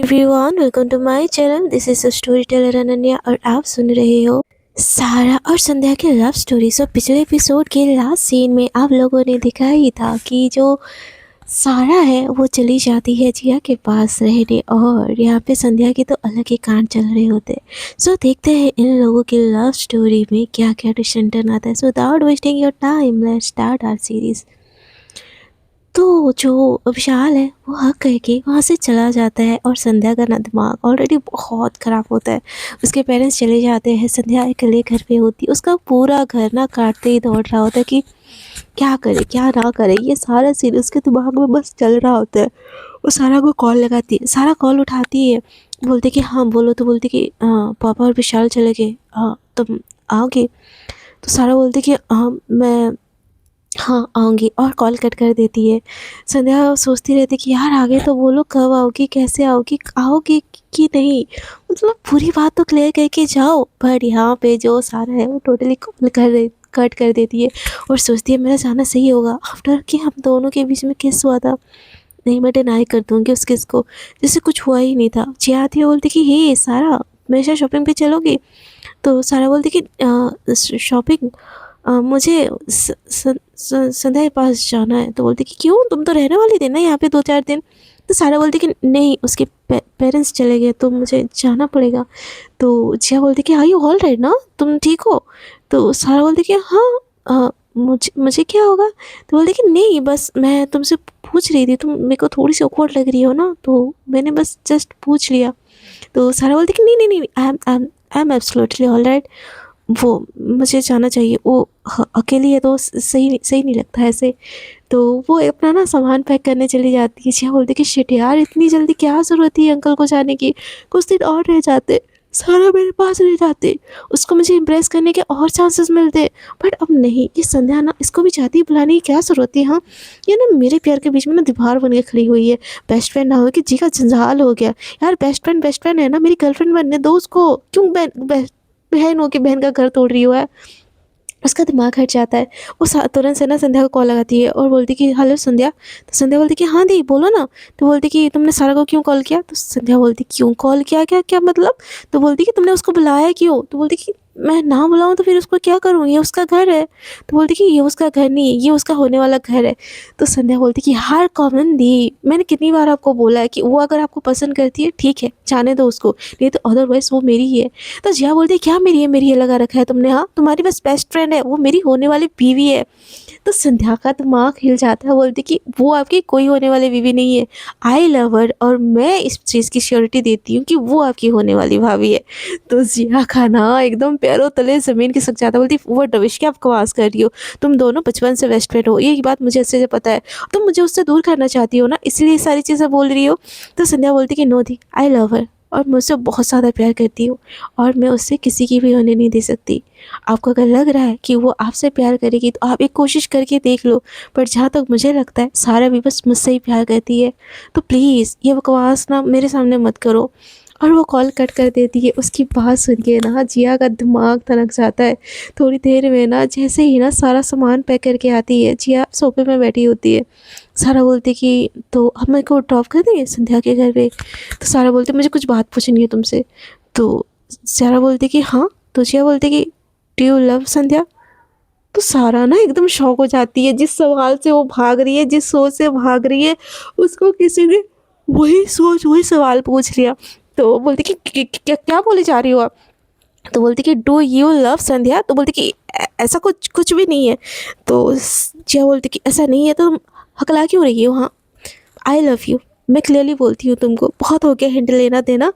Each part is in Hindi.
Everyone welcome to my channel. This is storyteller Ananya और आप सुन रहे हो सारा और संध्या की लव स्टोरी। सो पिछले एपिसोड के लास्ट सीन में आप लोगों ने देखा ही था कि जो सारा है वो चली जाती है जिया के पास रहने और यहाँ पे संध्या के तो अलग ही कांड चल रहे होते हैं। सो देखते हैं इन लोगों की लव स्टोरी में क्या क्या ट्विस्ट टर्न आता है। So without wasting your time let's start our series. तो जो विशाल है वो हक कह के वहाँ से चला जाता है और संध्या का ना दिमाग ऑलरेडी बहुत ख़राब होता है। उसके पेरेंट्स चले जाते हैं, संध्या अकेले घर पे होती है। उसका पूरा घर ना काटते ही दौड़ रहा होता है कि क्या करे क्या ना करे। ये सारा सीन उसके दिमाग में बस चल रहा होता है। वो सारा को कॉल लगाती है, सारा कॉल उठाती है, बोलते कि हाँ बोलो। तो बोलती कि पापा और विशाल चले गए, हाँ तुम आओगे? तो सारा बोलती कि मैं हाँ आऊँगी और कॉल कट कर देती है। संध्या सोचती रहती कि यार आगे तो बोलो, कब आओगी, कैसे आओगी, आओगी कि नहीं, मतलब पूरी बात तो क्लियर करके जाओ। पर यहाँ पे जो सारा है वो टोटली कॉल कट कर देती है और सोचती है मेरा जाना सही होगा आफ्टर कि हम दोनों के बीच में किस हुआ था। नहीं मैं डिनाई कर दूँगी उस किस को, जैसे कुछ हुआ ही नहीं था। जिया आती है, बोलती कि हे सारा हमेशा शॉपिंग पे चलोगी? तो सारा बोलती कि शॉपिंग मुझे संध्या के पास जाना है। तो बोलती कि क्यों, तुम तो रहने वाली थी ना यहाँ पे 2-4 दिन। तो सारा बोलती कि नहीं उसके पेरेंट्स चले गए तो मुझे जाना पड़ेगा। तो जिया बोलती कि आर यू ऑल राइट ना, तुम ठीक हो? तो सारा बोलती कि हाँ मुझे मुझे क्या होगा? तो बोलती कि नहीं बस मैं तुमसे पूछ रही थी, तुम मेरे को थोड़ी सी awkward लग रही हो ना, तो मैंने बस जस्ट पूछ लिया। तो सारा बोलती कि नहीं नहीं नहीं, I am absolutely all right. वो मुझे जाना चाहिए, वो अकेली है तो सही सही नहीं लगता ऐसे। तो वो अपना ना सामान पैक करने चली जाती है। जिया बोलती कि शिट यार इतनी जल्दी क्या ज़रूरत थी अंकल को जाने की, कुछ दिन और रह जाते, सारा मेरे पास रह जाते, उसको मुझे इम्प्रेस करने के और चांसेस मिलते। बट अब नहीं, ये संध्या ना इसको भी चाहती बुलाने की क्या ज़रूरत थी। हाँ ये ना मेरे प्यार के बीच में ना दीवार बन के खड़ी हुई है। बेस्ट फ्रेंड ना हो कि जी का जंजाल हो गया यार। बेस्ट फ्रेंड है ना, मेरी गर्लफ्रेंड बनने दो उसको, क्यों बहन हो के बहन का घर तोड़ रही हो है। उसका दिमाग हट जाता है। वो तुरंत से ना संध्या को कॉल लगाती है और बोलती कि हेलो संध्या। तो संध्या बोलती कि हाँ दी बोलो ना। तो बोलती कि तुमने सारा को क्यों कॉल किया? तो संध्या बोलती क्यों कॉल किया, क्या क्या मतलब? तो बोलती कि तुमने उसको बुलाया क्यों? तो बोलती कि मैं ना बुलाऊं तो फिर उसको क्या करूँ, ये उसका घर है। तो बोलती कि ये उसका घर नहीं है, ये उसका होने वाला घर है। तो संध्या बोलती कि हार कॉमन दी, मैंने कितनी बार आपको बोला है कि वो अगर आपको पसंद करती है ठीक है जाने दो उसको, नहीं तो अदरवाइज वो मेरी ही है। तो जिया बोलती है क्या मेरी है लगा रखा है तुमने? हाँ तुम्हारी बस बेस्ट फ्रेंड है, वो मेरी होने वाली बीवी है। तो संध्या का दिमाग हिल जाता है, बोलती कि वो आपकी कोई होने वाली बीवी नहीं है, आई लव हर, और मैं इस चीज़ की श्योरिटी देती हूँ कि वो आपकी होने वाली भाभी है। तो जिया का ना एकदम पैरों तले ज़मीन खिसक जाता है। बोलती वो रविश क्या बकवास कर रही हो, तुम दोनों बचपन से बेस्ट फ्रेंड हो, ये बात मुझे अच्छे से पता है, तुम मुझे उससे दूर करना चाहती हो ना, इसलिए ये सारी चीज़ें बोल रही हो। तो संध्या बोलती कि नो दी, आई लव हर और मुझसे बहुत ज़्यादा प्यार करती हूँ और मैं उससे किसी की भी होने नहीं दे सकती। आपको अगर लग रहा है कि वो आपसे प्यार करेगी तो आप एक कोशिश करके देख लो, पर जहाँ तक मुझे लगता है सारा भी बस मुझसे ही प्यार करती है। तो प्लीज़ ये बकवास ना मेरे सामने मत करो। और वो कॉल कट कर देती है। उसकी बात सुन के ना जिया का दिमाग तनक जाता है। थोड़ी देर में ना जैसे ही ना सारा सामान पैक करके आती है, जिया सोफे में बैठी होती है। सारा बोलती कि तो अब मेरे को ड्रॉप कर देंगे संध्या के घर पे? तो सारा बोलती मुझे कुछ बात पूछनी है तुमसे। तो सारा बोलती कि हाँ। तो जिया बोलती कि डू यू लव संध्या? तो सारा ना एकदम शॉक हो जाती है। जिस सवाल से वो भाग रही है, जिस सोच से भाग रही है, उसको किसी ने वही सोच वही सवाल पूछ लिया। तो वो बोलती कि क्या क्या बोले जा रही हो आप? तो बोलती कि डू यू लव संध्या? तो बोलती कि ऐसा कुछ कुछ भी नहीं है। तो जिया बोलती कि ऐसा नहीं है तो तुम हकला क्यों रही हो? हाँ आई लव यू, मैं क्लियरली बोलती हूँ तुमको, बहुत हो गया हिंट लेना देना,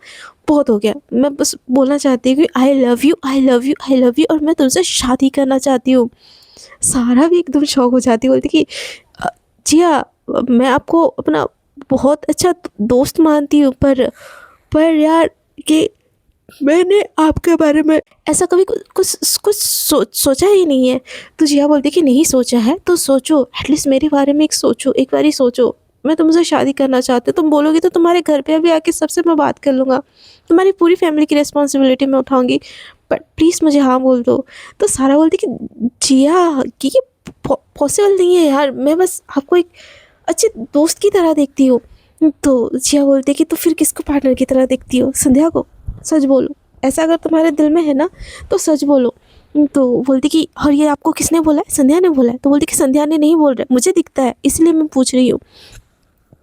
बहुत हो गया। मैं बस बोलना चाहती हूँ कि I love you I love you I love you और मैं तुमसे शादी करना चाहती हूँ। सारा भी एकदम शौक हो जाती है, बोलती कि "अ, जिया मैं आपको अपना बहुत अच्छा दोस्त मानती हूँ, पर यार कि मैंने आपके बारे में ऐसा कभी कुछ सोचा ही नहीं है। तो जिया बोलती कि नहीं सोचा है तो सोचो, एटलीस्ट मेरे बारे में एक सोचो, एक बार ही सोचो। मैं तुमसे शादी करना चाहती हूँ, तुम बोलोगी तो तुम्हारे घर पे अभी आके सबसे मैं बात कर लूँगा, तुम्हारी पूरी फैमिली की रिस्पॉन्सिबिलिटी मैं उठाऊँगी, बट प्लीज़ मुझे हाँ बोल दो। तो सारा बोलती कि जिया कि ये पॉसिबल नहीं है यार, मैं बस आपको एक अच्छे दोस्त की तरह देखती हूँ, तो जिया बोलती कि तो फिर किसको पार्टनर की तरह देखती हो? संध्या को। सच बोलो, ऐसा अगर तुम्हारे दिल में है ना तो सच बोलो। तो बोलती कि और ये आपको किसने बोला है? संध्या ने बोला है। तो बोलती कि संध्या ने नहीं बोल रहा, मुझे दिखता है इसलिए मैं पूछ रही हूँ।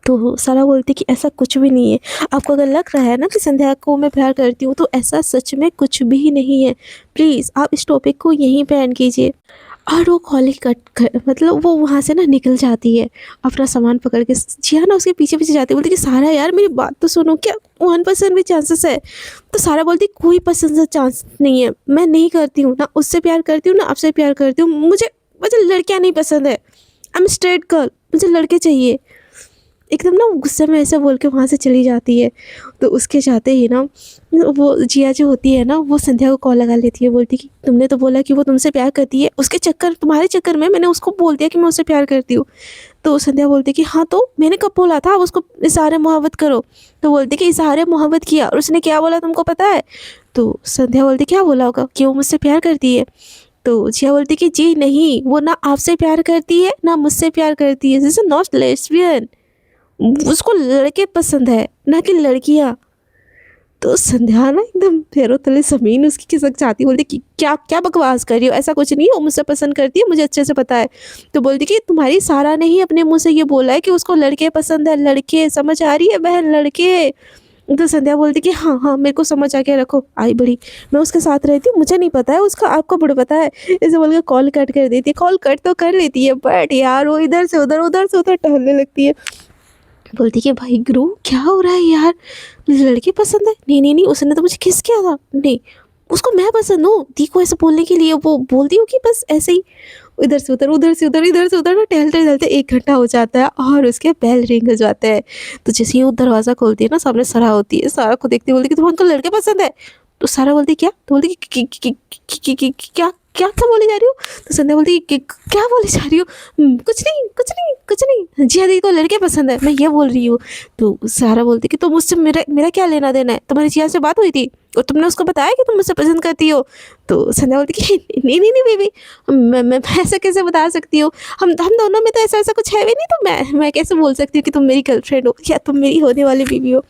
तो सारा बोलती कि ऐसा कुछ भी नहीं है। आपको अगर लग रहा है ना कि संध्या को मैं प्यार करती हूँ तो ऐसा सच में कुछ भी नहीं है। प्लीज़ आप इस टॉपिक को यहीं पे एंड कीजिए। और वो कॉल ही कट कर मतलब वो वहाँ से ना निकल जाती है अपना सामान पकड़ के। जिया ना उसके पीछे पीछे जाती है, बोलती कि सारा यार मेरी बात तो सुनो, क्या 1% भी चांसेस है? तो सारा बोलती कोई पसंद का चांस नहीं है, मैं नहीं करती हूँ, ना उससे प्यार करती हूँ ना आपसे प्यार करती हूँ। मुझे मुझे लड़कियाँ नहीं पसंद है। आई एम स्ट्रेट गर्ल, मुझे लड़के चाहिए। एकदम ना गुस्से में ऐसा बोल के वहाँ से चली जाती है। तो उसके जाते ही ना वो जिया जो होती है ना वो संध्या को कॉल लगा लेती है, बोलती कि तुमने तो बोला कि वो तुमसे प्यार करती है, उसके चक्कर तुम्हारे चक्कर में मैंने उसको बोल दिया कि मैं उससे प्यार करती हूँ। तो संध्या बोलती कि हाँ तो मैंने कब बोला था आप उसको इज़हार मोहब्बत करो? तो बोलती कि इज़हार मोहब्बत किया और उसने क्या बोला तुमको पता है? तो संध्या बोलती क्या बोला होगा कि वो मुझसे प्यार करती है? तो जिया बोलती कि जी नहीं, वो ना आपसे प्यार करती है ना मुझसे प्यार करती है, दिस इज नॉट लेस्बियन। उसको लड़के पसंद है ना कि लड़कियाँ। तो संध्या ना एकदम पैरों तले ज़मीन उसकी खिसक जाती, बोलती कि क्या क्या बकवास कर रही हो, ऐसा कुछ नहीं है, वो मुझसे पसंद करती है, मुझे अच्छे से पता है। तो बोलती कि तुम्हारी सारा ने ही अपने मुंह से ये बोला है कि उसको लड़के पसंद है, लड़के, समझ आ रही है बहन, लड़के। तो संध्या बोलती कि हाँ हाँ मेरे को समझ आ के रखो, आई बड़ी, मैं उसके साथ रहती हूँ, मुझे नहीं पता है उसका, आपको बड़ा पता है। ऐसे बोल के कॉल कट कर देती है। कॉल कट तो कर लेती है बट यार वो इधर से उधर टहलने लगती है। बोलती कि भाई गुरु क्या हो रहा है यार, लड़के पसंद है? नहीं नहीं नहीं, उसने तो मुझे किस किया था, नहीं उसको मैं पसंद हूँ। दी को ऐसे बोलने के लिए वो बोलती हूँ कि बस ऐसे ही इधर से उधर उधर से उधर इधर से उधर ना टहलते टहलते 1 घंटा हो जाता है और उसके बेल रिंग हो जाता है। तो जैसे ही वो दरवाज़ा खोलती है ना सामने सारा होती है। सारा को देखती बोलती कि तुम्हें उनको लड़के पसंद है? तो सारा बोलती क्या? तो बोलती क्या क्या क्या बोली जा रही हो? तो संध्या बोलती क्या बोली जा रही हो? कुछ नहीं कुछ नहीं कुछ नहीं, जिया दी को लड़के पसंद है, मैं ये बोल रही हूँ। तो सारा बोलती कि तो मुझसे मेरा मेरा क्या लेना देना है? तुम्हारी जिया से बात हुई थी और तुमने उसको बताया कि तुम मुझसे पसंद करती हो? तो संध्या बोलती कि नहीं नहीं नहीं बेबी, मैं ऐसा कैसे बता सकती हूँ? हम दोनों में तो ऐसा ऐसा कुछ है भी नहीं, तो मैं कैसे बोल सकती हूँ कि तुम मेरी गर्लफ्रेंड हो या तुम मेरी होने वाली बीवी हो?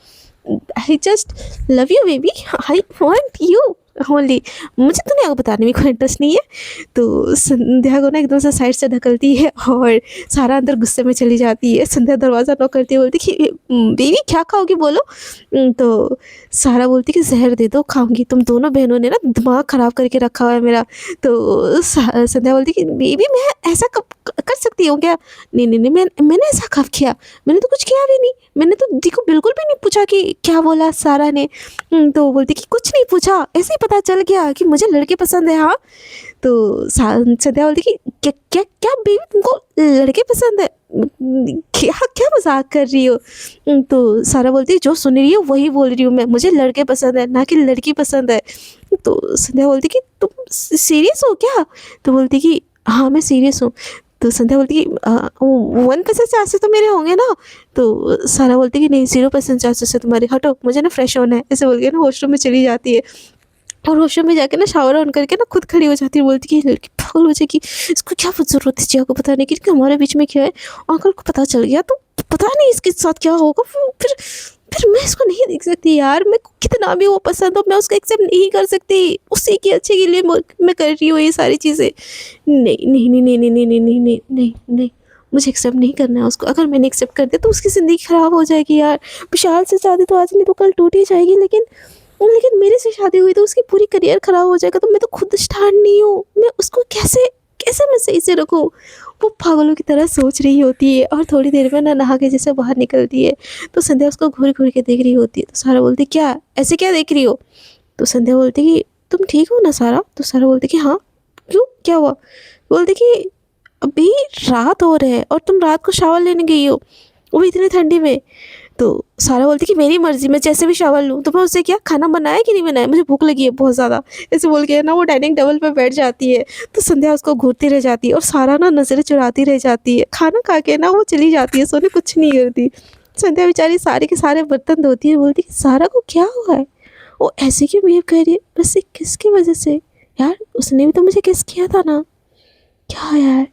I just love you baby, I want you only, मुझे दुनिया को बताने में कोई इंटरेस्ट नहीं है। तो संध्या को ना एकदम से साइड से ढकलती है और सारा अंदर गुस्से में चली जाती है। संध्या दरवाज़ा नॉक करती है, बोलती कि बेबी क्या खाओगी बोलो? तो सारा बोलती कि जहर दे दो खाऊंगी, तुम दोनों बहनों ने ना दिमाग ख़राब करके रखा हुआ है मेरा। तो संध्या बोलती कि बेबी मैं ऐसा कब कर सकती हूँ क्या? नहीं नहीं नहीं, मैंने ऐसा कब किया? मैंने तो कुछ किया भी नहीं, मैंने तो दी को बिल्कुल भी नहीं पूछा कि क्या बोला सारा ने। तो बोलती कि कुछ नहीं पूछा, ऐसे ही पता चल गया कि मुझे लड़के पसंद है। हाँ तो संध्या बोलती कि क्या क्या क्या बेबी तुमको लड़के पसंद है? क्या क्या मजाक कर रही हो? तो सारा बोलती है जो सुन रही हो वही बोल रही हूँ मैं, मुझे लड़के पसंद है ना कि लड़की पसंद है। तो संध्या बोलती कि तुम सीरियस हो क्या? तो बोलती कि हाँ मैं सीरियस हूँ। तो संध्या बोलती कि 1% चांसेस तो मेरे होंगे ना? तो सारा बोलती कि नहीं 0% चांसेस है तुम्हारे, हटो मुझे ना फ्रेश होना है। ऐसे बोल के ना वॉशरूम में चली जाती है और वॉशरूम में जाके ना शावर ऑन करके ना खुद खड़ी हो जाती है। बोलती कि ये लड़की पागल हो जाएगी, इसको क्या ज़रूरत है जिया को बताने की कि हमारे बीच में क्या है? अंकल को पता चल गया तो पता नहीं इसके साथ क्या होगा। फिर मैं इसको नहीं देख सकती यार, मैं को कितना भी वो पसंद हो मैं उसको एक्सेप्ट नहीं कर सकती। उसी के अच्छे के लिए मैं कर रही हूँ ये सारी चीज़ें। नहीं नहीं नहीं नहीं नहीं नहीं नहीं नहीं नहीं नहीं नहीं, मुझे एक्सेप्ट नहीं करना है उसको। अगर मैंने एक्सेप्ट कर दिया तो उसकी ज़िंदगी ख़राब हो जाएगी यार। विशाल से शादी तो आज नहीं तो कल टूट ही जाएगी, लेकिन लेकिन मेरे से शादी हुई तो उसकी पूरी करियर ख़राब हो जाएगा। तो मैं तो खुद स्टार्ट नहीं हूँ, मैं उसको कैसे कैसे मैं सही से रखूँ? वो पागलों की तरह सोच रही होती है और थोड़ी देर में ना नहा के जैसे बाहर निकलती है। तो संध्या उसको घूर घूर के देख रही होती है। तो सारा बोलती क्या ऐसे क्या देख रही हो? तो संध्या बोलती कि तुम ठीक हो ना सारा? तो सारा बोलती कि हाँ क्यों क्या हुआ? बोलती कि अभी रात हो रहा है और तुम रात को शावर लेने गई हो, वो भी इतनी ठंडी में। तो सारा बोलती कि मेरी मर्जी, मैं जैसे भी शावर लूँ। तो मैं उससे क्या खाना बनाया कि नहीं बनाया, मुझे भूख लगी है बहुत ज़्यादा, ऐसे बोल के ना वो डाइनिंग टेबल पे बैठ जाती है। तो संध्या उसको घूरती रह जाती है और सारा ना नज़रें चुराती रह जाती है। खाना खा के ना वो चली जाती है सोने, कुछ नहीं करती। संध्या बेचारी सारे के सारे बर्तन धोती है, बोलती कि सारा को क्या हुआ है, वो ऐसे क्यों बिहेव कर रही है, बस ये किसकी वजह से? यार उसने भी तो मुझे किस किया था ना, क्या यार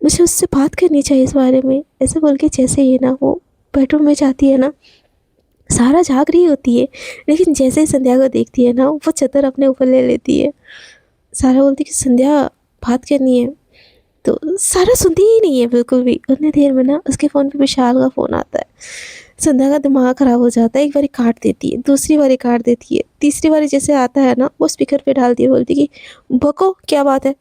मुझे उससे बात करनी चाहिए इस बारे में। ऐसे बोल के जैसे ही ना वो बेडरूम में जाती है ना, सारा जाग रही होती है, लेकिन जैसे ही संध्या को देखती है ना, वो चद्दर अपने ऊपर ले लेती है। सारा बोलती कि संध्या बात करनी है, तो सारा सुनती ही नहीं है बिल्कुल भी। उतनी देर में ना उसके फ़ोन पे विशाल का फ़ोन आता है। संध्या का दिमाग ख़राब हो जाता है, एक बारी काट देती है, दूसरी बारी काट देती है, तीसरी बारी जैसे आता है ना, वो स्पीकर पे डालती है, बोलती कि बको क्या बात है।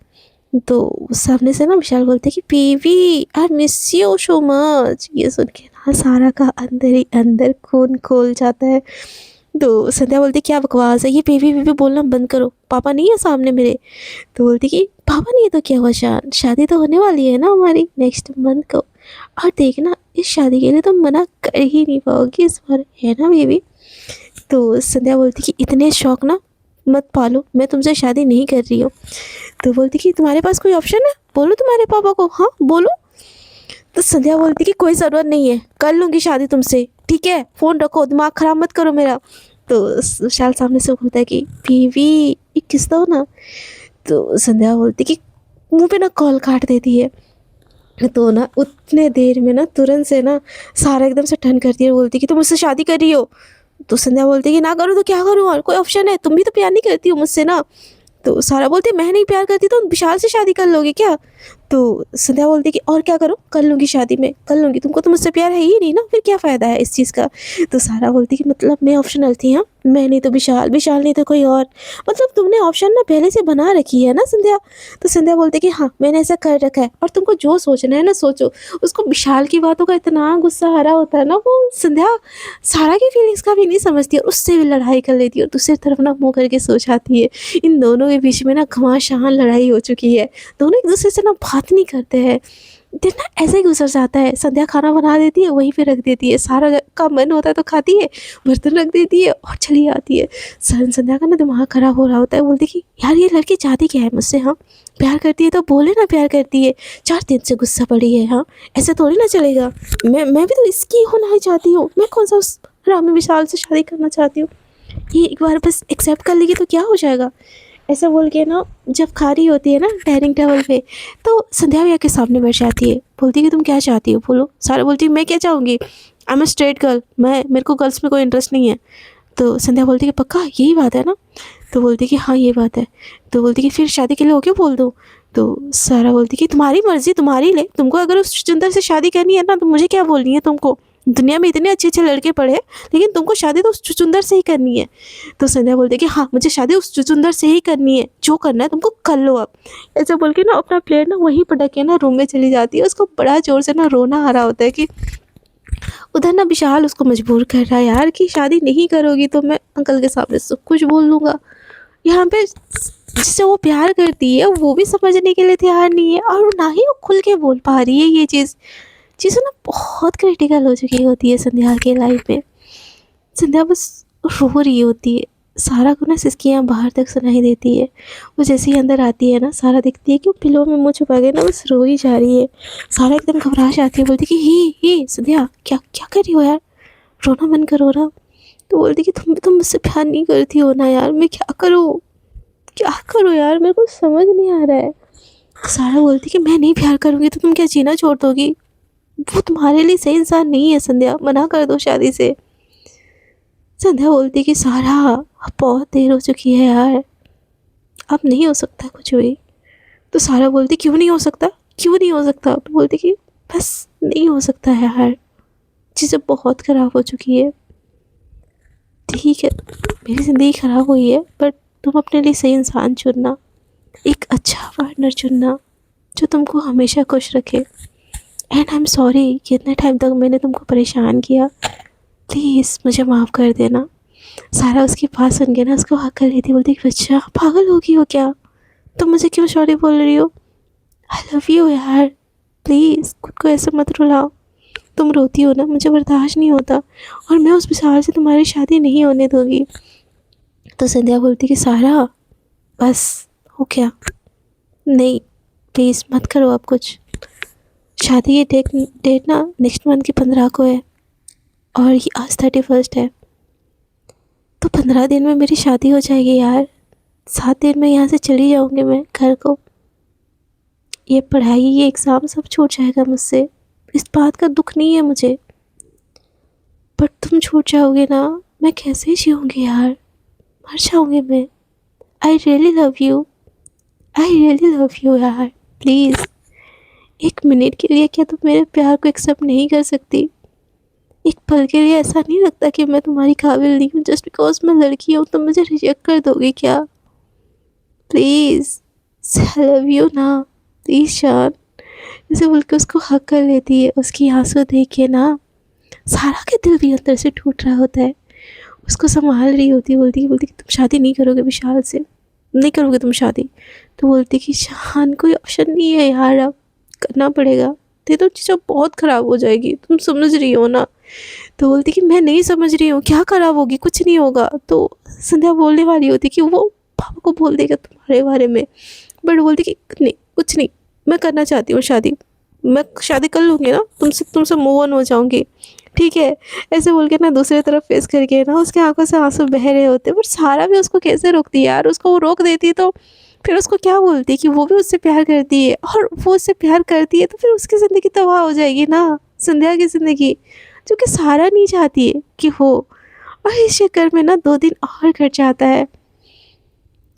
तो सामने से ना विशाल बोलते कि baby I miss you so much. ये सुन के ना सारा का अंदर ही अंदर खून खोल जाता है। तो संध्या बोलती क्या बकवास है, ये बेबी बेबी बोलना बंद करो, पापा नहीं है सामने मेरे। तो बोलती कि पापा नहीं है तो क्या हुआ शान, शादी तो होने वाली है ना हमारी नेक्स्ट मंथ को, और देखना इस शादी के लिए तो मना कर ही नहीं पाओगी इस बार, है ना बेबी। तो संध्या बोलती कि इतने शौक ना मत पालो, मैं तुमसे शादी नहीं कर रही हूँ। तो बोलती कि तुम्हारे पास कोई ऑप्शन है, बोलो तुम्हारे पापा को, हाँ बोलो। तो संध्या बोलती कि कोई ज़रूरत नहीं है, कर लूँगी शादी तुमसे, ठीक है, फ़ोन रखो, दिमाग ख़राब मत करो मेरा। तो विशाल सामने से बोलता है कि बीवी ये किस दो ना। तो संध्या बोलती कि मुंह पे ना कॉल काट देती है। तो ना उतने देर में ना तुरंत से ना सारा एकदम से टर्न करती है, बोलती कि तुम मुझसे शादी कर रही हो। तो संध्या बोलती कि ना करूँ तो क्या करूँ, और कोई ऑप्शन है, तुम भी तो प्यार नहीं करती हो मुझसे ना। तो सारा बोलती मैं नहीं प्यार करती तो विशाल से शादी कर लोगे क्या। तो संध्या बोलती कि और क्या करूँ, कर लूँगी शादी, में कर लूँगी, तुमको तो मुझसे प्यार है ही नहीं ना, फिर क्या फ़ायदा है इस चीज़ का। तो सारा बोलती कि मतलब मैं ऑप्शनल थी, हाँ, मैं नहीं तो विशाल, विशाल नहीं तो कोई और, मतलब तुमने ऑप्शन ना पहले से बना रखी है ना संध्या। तो संध्या बोलती कि हाँ मैंने ऐसा कर रखा है, और तुमको जो सोचना है ना सोचो। उसको विशाल की बातों का इतना गुस्सा आ रहा होता है ना, वो संध्या सारा की फीलिंग्स का भी नहीं समझती, और उससे भी लड़ाई कर लेती है, और दूसरी तरफ ना मुँह करके सो जाती है। इन दोनों के बीच में ना घमासान लड़ाई हो चुकी है, दोनों एक दूसरे से ना बात नहीं करते हैं। दिन ना ऐसे ही गुजर जाता है। संध्या खाना बना देती है, वहीं पे रख देती है, सारा का मन होता है तो खाती है, बर्तन रख देती है और चली आती है। संध्या का ना दिमाग ख़राब हो रहा होता है, बोलती कि यार ये लड़की चाहती क्या है मुझसे, हाँ प्यार करती है तो बोले ना प्यार करती है, 4 दिन से गुस्सा पड़ी है, हाँ ऐसे थोड़ी ना चलेगा। मैं भी तो इसकी होना ही चाहती हूँ, मैं कौन सा उस रामी विशाल से शादी करना चाहती हूँ, ये एक बार बस एक्सेप्ट कर लेगी तो क्या हो जाएगा। ऐसा बोल के ना जब खा रही होती है ना डाइनिंग टेबल पे, तो संध्या भैया के सामने बैठ जाती है, बोलती है कि तुम क्या चाहती हो बोलो। सारा बोलती है मैं क्या चाहूँगी, आई एम स्ट्रेट गर्ल, मेरे को गर्ल्स में कोई इंटरेस्ट नहीं है। तो संध्या बोलती है कि पक्का यही बात है ना। तो बोलती है कि हाँ ये बात है। तो बोलती है कि फिर शादी के लिए ओके बोल दो। तो सारा बोलती है कि तुम्हारी मर्ज़ी, तुम्हारी ले, तुमको अगर उस चुंदर से शादी करनी है ना तो मुझे क्या बोलनी है तुमको, दुनिया में इतने अच्छे अच्छे लड़के पड़े हैं, लेकिन तुमको शादी तो उस चुचुंदर से ही करनी है। तो संध्या बोलती है कि हाँ मुझे शादी उस चुचुंदर से ही करनी है, जो करना है तुमको कर लो अब। ऐसे बोल के ना अपना प्लेट ना वहीं पटक के ना रूम में चली जाती है। उसको बड़ा ज़ोर से ना रोना आ रहा होता है कि उधर ना विशाल उसको मजबूर कर रहा है यार कि शादी नहीं करोगी तो मैं अंकल के सामने सब कुछ बोल दूँगा। यहाँ पे जिससे वो प्यार करती है वो भी समझने के लिए तैयार नहीं है, और ना ही वो खुल के बोल पा रही है। ये चीज़ें ना बहुत क्रिटिकल हो चुकी होती है संध्या की लाइफ में। संध्या बस रो रही होती है, सारा को ना सिसकियाँ बाहर तक सुनाई देती है। वो जैसे ही अंदर आती है ना, सारा दिखती है कि वो पिलो में मुँह छुपा के ना बस रो ही जा रही है। सारा एकदम घबरा जाती है, बोलती कि ही संध्या क्या क्या कर रही हो यार, रोना बंद करो ना। तो बोलती कि तुम मुझसे प्यार नहीं करती हो ना यार, मैं क्या करूँ यार, मेरे को समझ नहीं आ रहा है। सारा बोलती कि मैं नहीं प्यार करूँगी तो तुम क्या जीना छोड़ दोगी, वो तुम्हारे लिए सही इंसान नहीं है संध्या, मना कर दो शादी से। संध्या बोलती कि सारा अब बहुत देर हो चुकी है यार, अब नहीं हो सकता कुछ भी। तो सारा बोलती क्यों नहीं हो सकता, क्यों नहीं हो सकता। तो बोलती कि बस नहीं हो सकता है यार, चीज़ें बहुत ख़राब हो चुकी है। ठीक है मेरी ज़िंदगी ख़राब हुई है, बट तुम अपने लिए सही इंसान चुनना, एक अच्छा पार्टनर चुनना जो तुमको हमेशा खुश रखे। एंड आई एम सॉरी कि इतने टाइम तक मैंने तुमको परेशान किया, प्लीज़ मुझे माफ़ कर देना। सारा उसकी बात सुन के ना उसको हक कर लेती, बोलती कि बच्चा पागल होगी हो क्या, तुम मुझे क्यों सॉरी बोल रही हो, आई लव यू यार, प्लीज़ खुद को ऐसे मत रुलाओ। तुम रोती हो ना मुझे बर्दाश्त नहीं होता, और मैं उस विशाल से तुम्हारी शादी नहीं होने दूँगी। तो संध्या बोलती कि सारा बस हो क्या, नहीं प्लीज़ मत करो अब कुछ। शादी की डेट ना नेक्स्ट मंथ की 15 को है, और ये आज 31 है, तो 15 दिन में मेरी शादी हो जाएगी यार। 7 दिन में यहाँ से चली जाऊँगी मैं घर को, ये पढ़ाई ये एग्ज़ाम सब छूट जाएगा मुझसे, इस बात का दुख नहीं है मुझे। बट तुम छूट जाओगे ना, मैं कैसे जीऊँगी यार, मर जाऊँगी मैं। I really love you, I really love you यार, प्लीज़। एक मिनट के लिए क्या तुम मेरे प्यार को एक्सेप्ट नहीं कर सकती? एक पल के लिए ऐसा नहीं लगता कि मैं तुम्हारी काबिल नहीं हूँ? जस्ट बिकॉज मैं लड़की हूँ तुम मुझे रिजेक्ट कर दोगे क्या? प्लीज़, आई लव यू ना, प्लीज़ शान। जैसे बोल के उसको हक कर लेती है, उसकी आंसू देख के ना सारा के दिल भी अंदर से टूट रहा होता है। उसको संभाल रही होती है, बोलती कि तुम शादी नहीं करोगे विशाल से, नहीं करोगे तुम शादी। तो बोलती कि शान कोई ऑप्शन नहीं है यार, अब करना पड़ेगा, नहीं तो चीज़ें बहुत ख़राब हो जाएगी, तुम समझ रही हो ना। तो बोलती कि मैं नहीं समझ रही हूँ, क्या ख़राब होगी, कुछ नहीं होगा। तो संध्या बोलने वाली होती कि वो पापा को बोल देगा तुम्हारे बारे में, बट बोलती कि नहीं कुछ नहीं, मैं करना चाहती हूँ शादी, मैं शादी कर लूँगी ना, तुमसे मूव ऑन हो जाऊँगी, ठीक है। ऐसे बोल के ना दूसरी तरफ फेस करके ना उसके आंखों से आंसू बह रहे होते, बट सारा भी उसको कैसे रोकती है यार। उसको वो रोक देती तो फिर उसको क्या बोलती कि वो भी उससे प्यार करती है, और वो उससे प्यार करती है तो फिर उसकी ज़िंदगी तबाह हो जाएगी ना, संध्या की ज़िंदगी, जो कि सारा नहीं चाहती है कि हो। और इस चक्कर में ना 2 दिन और कट जाता है।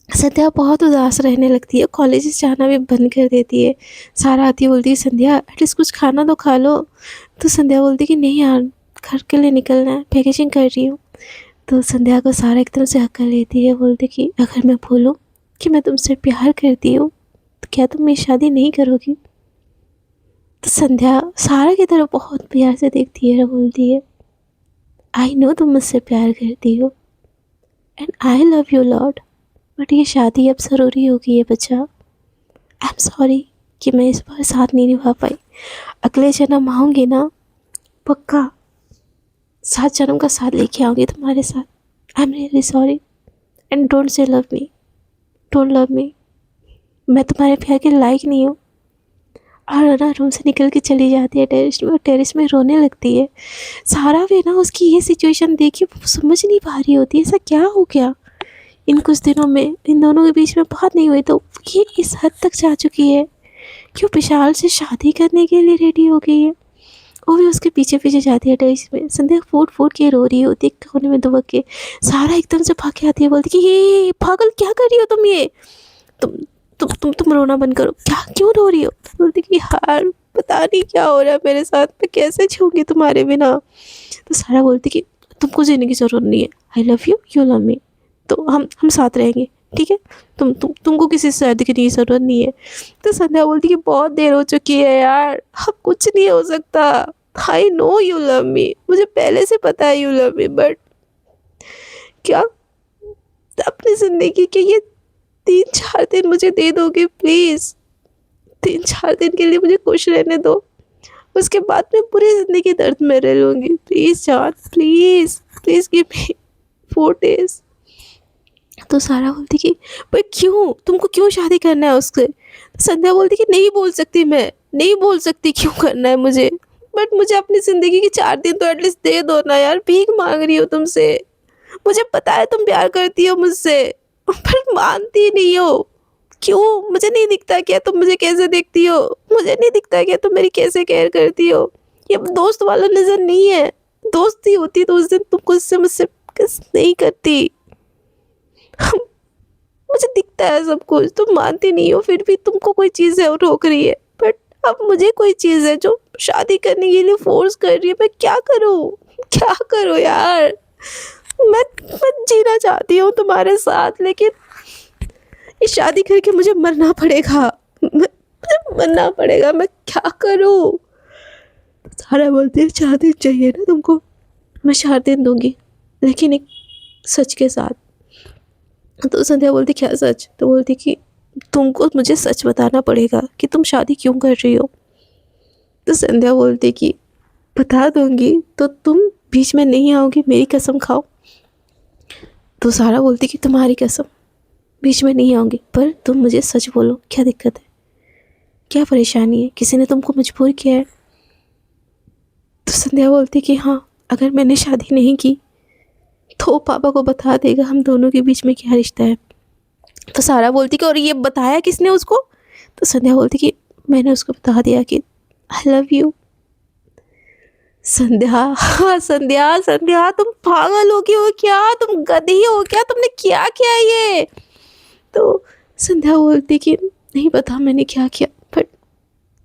संध्या बहुत उदास रहने लगती है, कॉलेज जाना भी बंद कर देती है। सारा आती है, बोलती है संध्या एटलीस्ट कुछ खाना तो खा लो। तो संध्या बोलती कि नहीं यार, घर के लिए निकलना है, पैकेजिंग कर रही हूँ। तो संध्या को सारा एकदम से हक कर लेती है, बोलती कि अगर मैं बोलूँ कि मैं तुमसे प्यार करती हूँ तो क्या तुम मेरी शादी नहीं करोगी? तो संध्या सारा की तरफ बहुत प्यार से देखती है और बोलती है आई नो तुम मुझसे प्यार करती हो and I love you lot, but ये शादी अब ज़रूरी होगी है बच्चा। आई एम सॉरी कि मैं इस बार साथ नहीं निभा पाई, अगले जन्म आऊँगी ना पक्का 7 जन्म का साथ लेके आऊँगी तुम्हारे साथ। I am really sorry and don't say love me, don't love me, मैं तुम्हारे प्यार के लायक नहीं हूँ। और ना रूम से निकल के चली जाती है टेरेस में, और टेरेस में रोने लगती है। सारा भी ना उसकी ये सिचुएशन देखी समझ नहीं पा रही होती है, ऐसा क्या हो गया इन कुछ दिनों में, इन दोनों के बीच में बात नहीं हुई तो ये इस हद तक जा चुकी है कि वो विशाल से शादी करने के लिए रेडी हो गई है। वो भी उसके पीछे पीछे जाती है टेरेस में। संध्या फूट फूट के रो रही होती है कोने में दुबक के। सारा एकदम से भाग के आती है, बोलती कि ये पागल क्या कर रही हो तुम, ये तुम रोना बंद करो, क्या क्यों रो रही हो? बोलती कि यार पता नहीं क्या हो रहा है मेरे साथ, मैं कैसे छूँगी तुम्हारे बिना। तो सारा बोलती कि तुमको जीने की ज़रूरत नहीं है, I love you, you love me, तो हम साथ रहेंगे, ठीक है। तुमको किसी से शादी करने की ज़रूरत नहीं है। तो संध्या बोलती कि बहुत देर हो चुकी है यार, अब कुछ नहीं हो सकता। I know you love me, मुझे पहले से पता है यू लव मी, बट क्या अपनी ज़िंदगी के ये 3-4 दिन मुझे दे दोगे प्लीज़? 3-4 दिन के लिए मुझे खुश रहने दो, उसके बाद मैं पूरी ज़िंदगी दर्द में रह लूँगी। प्लीज़ जान, please please give me 4 days. तो सारा बोलती कि पर क्यों, तुमको क्यों शादी करना है उससे? संध्या बोलती कि नहीं बोल सकती, मैं नहीं बोल सकती क्यों करना है मुझे, बट मुझे अपनी ज़िंदगी के 4 दिन तो एटलीस्ट दे दो ना यार, भीख मांग रही हो तुमसे। मुझे पता है तुम प्यार करती हो मुझसे, पर मानती नहीं हो। क्यों? मुझे नहीं दिखता क्या तुम मुझे कैसे देखती हो? मुझे नहीं दिखता क्या तुम मेरी कैसे केयर करती हो? ये दोस्त वाला नज़र नहीं है। दोस्ती होती तो उस दिन तुम मुझसे किस नहीं करती। मुझे दिखता है सब कुछ, तुम मानती नहीं हो, फिर भी तुमको कोई चीज़ है वो रोक रही है। बट अब मुझे कोई चीज़ है जो शादी करने के लिए फोर्स कर रही है। मैं क्या करूँ, क्या करूँ यार? मैं जीना चाहती हूँ तुम्हारे साथ, लेकिन ये शादी करके मुझे मरना पड़ेगा, मुझे मरना पड़ेगा, मैं क्या करूँ? सारा बोलती है 4 दिन चाहिए ना तुमको, मैं 4 दिन दूंगी, लेकिन एक सच के साथ। तो संध्या बोलती क्या सच? तो बोलती कि तुमको मुझे सच बताना पड़ेगा कि तुम शादी क्यों कर रही हो। तो संध्या बोलती कि बता दूंगी तो तुम बीच में नहीं आओगी, मेरी कसम खाओ। तो सारा बोलती कि तुम्हारी कसम, बीच में नहीं आऊँगी, पर तुम मुझे सच बोलो, क्या दिक्कत है, क्या परेशानी है, किसी ने तुमको मजबूर किया है? तो संध्या बोलती कि हाँ, अगर मैंने शादी नहीं की तो पापा को बता देगा हम दोनों के बीच में क्या रिश्ता है। तो सारा बोलती कि और ये बताया किसने उसको? तो संध्या बोलती कि मैंने उसको बता दिया कि आई लव यू। संध्या, संध्या संध्या तुम पागल हो गई हो क्या? तुम गधी हो क्या? तुमने क्या किया ये? तो संध्या बोलती कि नहीं पता मैंने क्या किया, बट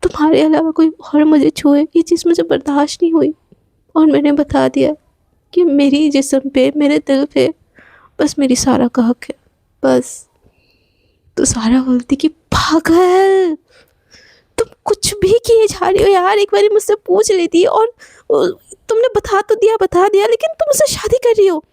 तुम्हारे अलावा कोई और मुझे छुए ये चीज़ मुझे बर्दाश्त नहीं हुई, और मैंने बता दिया कि मेरी जिस्म पे, मेरे दिल पे बस मेरी सारा का हक है, बस। तो सारा बोलती कि पागल, तुम कुछ भी किए जा रही हो यार, एक बार मुझसे पूछ लेती। और तुमने बता दिया, लेकिन तुम मुझसे शादी कर रही हो,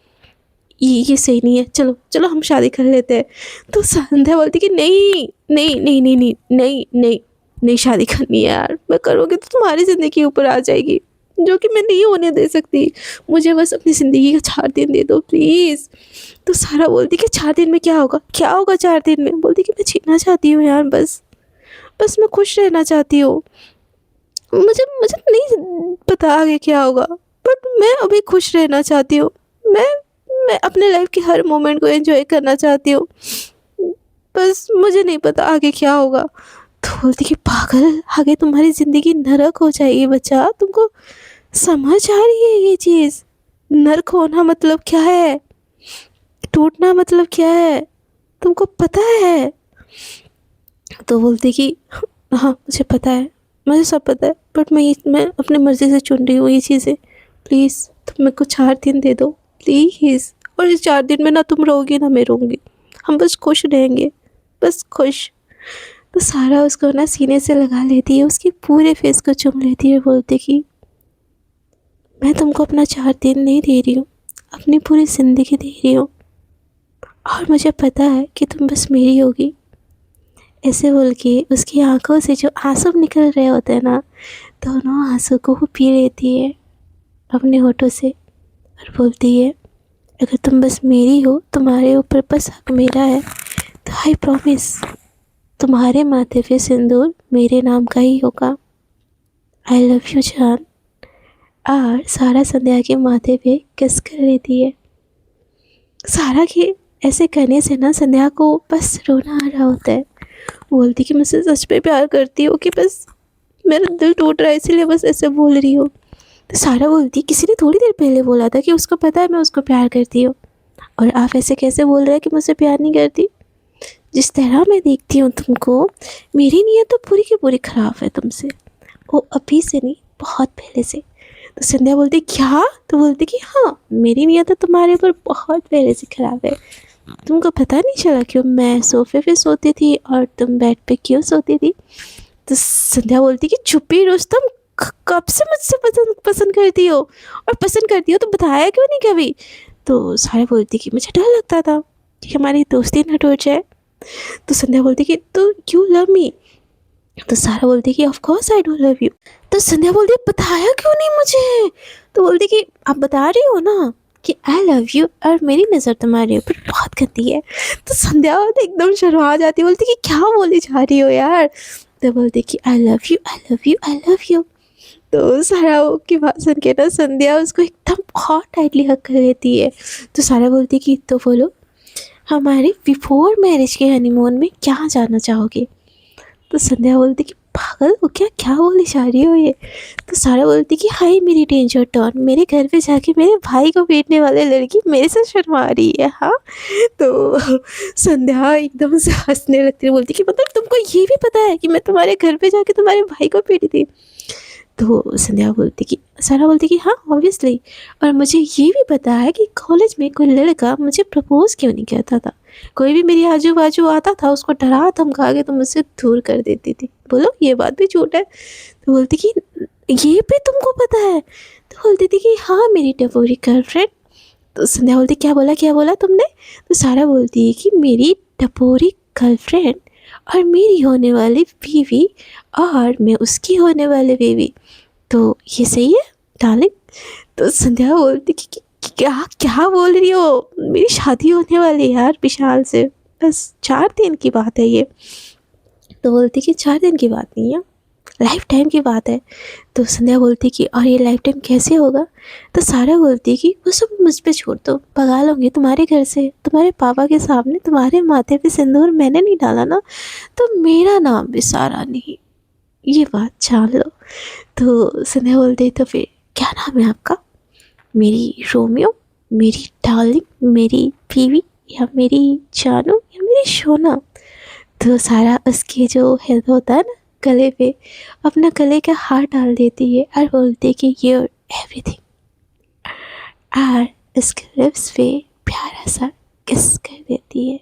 ये सही नहीं है, चलो चलो हम शादी कर लेते हैं। तो संध्या बोलती कि नहीं नहीं नहीं नहीं नहीं नहीं नहीं नहीं, शादी करनी है यार, मैं करूँगी तो तुम्हारी ज़िंदगी के ऊपर आ जाएगी, जो कि मैं नहीं होने दे सकती। मुझे बस अपनी ज़िंदगी का 4 दिन दे दो प्लीज़। तो सारा बोलती कि 4 दिन में क्या होगा, क्या होगा 4 दिन में? बोलती कि मैं जीना चाहती हूँ यार, बस बस मैं खुश रहना चाहती हूँ। मुझे मुझे नहीं पता आगे क्या होगा, बट मैं अभी खुश रहना चाहती हूँ। मैं मैं अपने लाइफ के हर मोमेंट को एंजॉय करना चाहती हूँ, बस मुझे नहीं पता आगे क्या होगा। तो बोलती कि पागल, आगे तुम्हारी ज़िंदगी नरक हो जाएगी बच्चा, तुमको समझ आ रही है ये चीज़? नरक होना मतलब क्या है, टूटना मतलब क्या है, तुमको पता है? तो बोलती कि हाँ मुझे पता है, मुझे सब पता है, बट मैं अपनी मर्ज़ी से चुन रही हूँ ये चीज़ें। प्लीज़ तुम मेरे को 4 दिन दे दो प्लीज़, और इस 4 दिन में ना तुम रहोगी ना मैं रहूँगी, हम बस खुश रहेंगे, बस खुश। तो सारा उसको ना सीने से लगा लेती है, उसके पूरे फेस को चूम लेती है, बोलती कि मैं तुमको अपना 4 दिन नहीं दे रही हूँ, अपनी पूरी ज़िंदगी दे रही हूँ, और मुझे पता है कि तुम बस मेरी होगी। ऐसे बोल के उसकी आंखों से जो आंसू निकल रहे होते हैं ना, दोनों आंसू को वो पी लेती है अपने होठों से, और बोलती है अगर तुम बस मेरी हो, तुम्हारे ऊपर बस हक मेरा है, तो आई प्रॉमिस तुम्हारे माथे पे सिंदूर मेरे नाम का ही होगा। आई लव यू जान। और सारा संध्या के माथे पे किस कर लेती है। सारा के ऐसे करने से ना संध्या को बस रोना आ रहा होता है। बोलती कि मुझसे सच में प्यार करती हो कि बस मेरा दिल टूट रहा है इसीलिए बस ऐसे बोल रही हो? तो सारा बोलती किसी ने थोड़ी देर पहले बोला था कि उसको पता है मैं उसको प्यार करती हूँ, और आप ऐसे कैसे बोल रहे हैं कि मुझसे प्यार नहीं करती? जिस तरह मैं देखती हूँ तुमको, मेरी नीयत तो पूरी की पूरी ख़राब है तुमसे, वो अभी से नहीं बहुत पहले से। तो संध्या बोलती क्या? तो बोलती कि हाँ मेरी नीयत तो तुम्हारे ऊपर बहुत पहले से ख़राब है। तुमको पता नहीं चला क्यों मैं सोफे पे सोती थी और तुम बेड पे क्यों सोती थी? तो संध्या बोलती कि चुप्पी रुस्तम, कब से मुझसे पसंद करती हो, और पसंद करती हो तो बताया क्यों नहीं कभी? तो सारा बोलती कि मुझे डर लगता था कि हमारी दोस्ती न टूट जाए। तो संध्या बोलती कि तो यू लव मी? तो सारा बोलती कि of course I do love you. तो संध्या बोलती बताया क्यों नहीं मुझे? तो बोलती कि आप बता रही हो ना कि आई लव यू, और मेरी नज़र तुम्हारे ऊपर बहुत गंदी है। तो संध्या बोलती एकदम शर्मा जाती है, बोलती कि क्या बोली जा रही हो यार? तो बोलती कि I love you I love you I love you. तो सारा की बात सुन के ना संध्या उसको एकदम बहुत टाइटली हक कर लेती है। तो सारा बोलती कि तो बोलो हमारे बिफोर मैरिज के हनीमून में क्या जाना चाहोगे? तो संध्या बोलती कि पागल हो क्या, क्या बोली जा रही हो ये? तो सारा बोलती कि हाय मेरी डेंजर टर्न, मेरे घर पे जाके मेरे भाई को पीटने वाले लड़की मेरे से शर्मा रही है, हाँ? तो संध्या एकदम से हंसने लगती है, बोलती कि मतलब तुमको ये भी पता है कि मैं तुम्हारे घर पे जाके तुम्हारे भाई को पीटी थी? तो संध्या बोलती कि सारा बोलती कि हाँ ऑब्वियसली, और मुझे ये भी पता है कि कॉलेज में कोई लड़का मुझे प्रपोज क्यों नहीं करता था, कोई भी मेरी आजू बाजू आता था उसको डरा धमका के तो मुझसे दूर कर देती थी। बोलो ये बात भी झूठ है? तो बोलती कि ये भी तुमको पता है? तो बोलती थी कि हाँ मेरी टपोरी गर्लफ्रेंड। तो संध्या बोलती क्या बोला तुमने? तो सारा बोलती है कि मेरी टपोरी गर्लफ्रेंड और मेरी होने वाली बीवी और मैं उसकी होने वाली बीवी, तो ये सही है डार्लिंग? तो संध्या बोलती कि क्या क्या बोल रही हो, मेरी शादी होने वाली है यार विशाल से, बस 4 दिन की बात है ये। तो बोलती कि 4 दिन की बात नहीं है, लाइफ टाइम की बात है। तो संध्या बोलती कि और ये लाइफ टाइम कैसे होगा? तो सारा बोलती कि वो सब मुझ पे छोड़ दो, भगा लूँगी तुम्हारे घर से, तुम्हारे पापा के सामने तुम्हारे माथे पे सिंदूर मैंने नहीं डाला ना, तो मेरा नाम भी सारा नहीं, ये बात जान लो। तो संध्या बोलती तो फिर क्या नाम है आपका? मेरी रोमियो, मेरी डार्लिंग, मेरी बीवी, या मेरी जानू, या मेरी सोना। तो सारा उसके जो हेड होता है ना गले पे, अपना गले का हार डाल देती है और बोलती है कि यूर एवरीथिंग, और उसके लिप्स पे प्यारा सा किस कर देती है।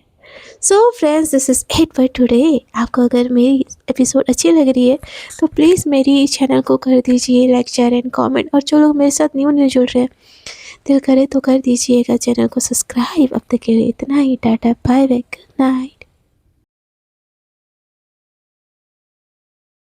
So friends, this is it for today. आपको अगर मेरी एपिसोड अच्छी लग रही है तो प्लीज़ मेरी चैनल को कर दीजिए लाइक, शेयर एंड कमेंट। और जो लोग मेरे साथ न्यू जुड़ रहे हैं, दिल करे तो कर दीजिएगा चैनल को सब्सक्राइब। अब तक के लिए इतना ही। Tata, bye bye, good night.